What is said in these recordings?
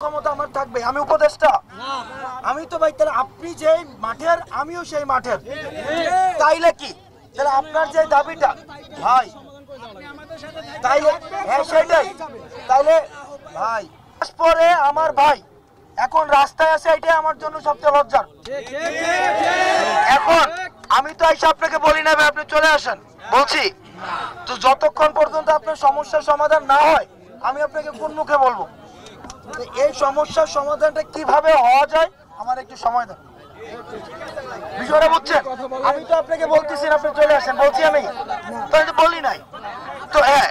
ক্ষমতা আমার থাকবে, আমি উপদেষ্টা, আমি তো ভাই তাহলে আপনি যেই মাঠের আমিও সেই মাঠের, তাইলে কি তাহলে আপনার যে দাবিটা ভাই তাইলে হ্যাঁ সেটাই তাইলে ভাই পরে আমার ভাই এখন রাস্তায় আছে, এটাই আমার জন্য সবচেয়ে লজ্জার। এখন আমি তো এসে আপনাকে বলি না আপনি চলে আসেন বলছি, তো যতক্ষণ পর্যন্ত আপনার সমস্যার সমাধান না হয় আমি আপনাকে কোন মুখে বলবো এই সমস্যার সমাধানটা কিভাবে হওয়া যায়, আমার একটু সময় দেন। বিষয়টা বুঝছেন? আমি তো আপনাকে বলতেছি আপনি চলে আসেন বলছি, আমি তো বলি নাই তো, হ্যাঁ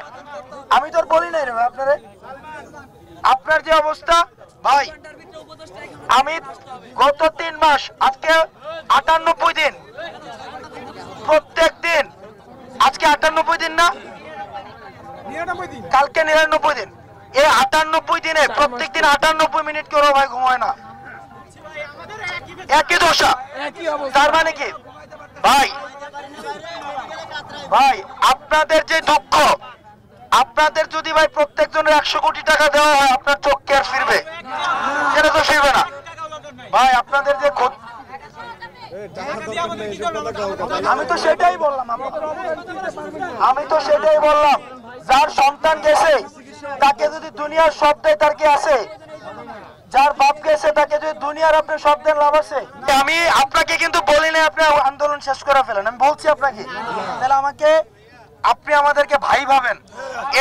আমি তো বলি নাই রে ভাই আপনারে। আপনার যে অবস্থা ভাই, আমি গত 3 মাস আজকে 98 দিন, প্রত্যেক দিন আজকে 98 দিন না কালকে 99 দিন, এই 98 দিনে প্রত্যেক দিন 98 মিনিট করে ভাই ঘুমায় না, একই দশা। তার মানে কি ভাই, ভাই আপনাদের যে দুঃখ, আপনাদের যদি ভাই প্রত্যেকজনের 100 কোটি টাকা দেওয়া হয় আপনার চোখ কে আর ফিরবে? সেটা তো ফিরবে না ভাই। আপনাদের যে আমি তো সেটাই বললাম, যার সন্তান গেছে তাকে যদি দুনিয়ার সব দেয় তার কি আছে? যার বাপ গেছে তাকে যদি দুনিয়ার আপনি সব দেন লাভ আছে? আমি আপনাকে কিন্তু বলি না আপনি আন্দোলন শেষ করে ফেলেন, আমি বলছি আপনাকে তাহলে আমাকে আপনি আমাদেরকে ভাই ভাবেন,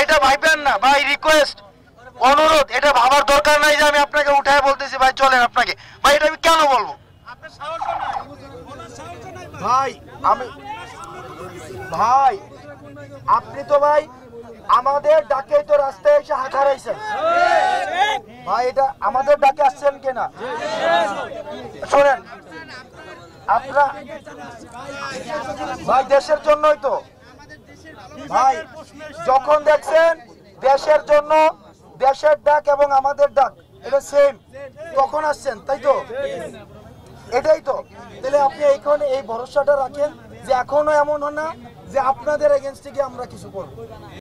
এটা ভাইবেন না ভাই। রিকোয়েস্ট অনুরোধ, এটা ভাবার দরকার নাই যে আমি আপনাকে উঠায় বলতেছি ভাই চলেন আপনাকে, ভাই এটা আমি কেন বলবো ভাই? আমি ভাই আপনি তো ভাই আমাদের ডাকে তো রাস্তায় এসে হাত হারাইছেন ভাই, এটা আমাদের ডাকে আসছেন কিনা শোনেন আপনারা ভাই, দেশের জন্যই তো ভাই, যখন দেখছেন দেশের জন্য দেশের ডাক এবং আমাদের ডাক এটা সেম, তখন আসছেন তাই তো, এটাই তো। তাহলে আপনি এইখানে এই ভরসাটা রাখেন যে এখনো এমন হয় না যে আপনাদের এগেনস্টে গিয়ে আমরা কিছু করবো।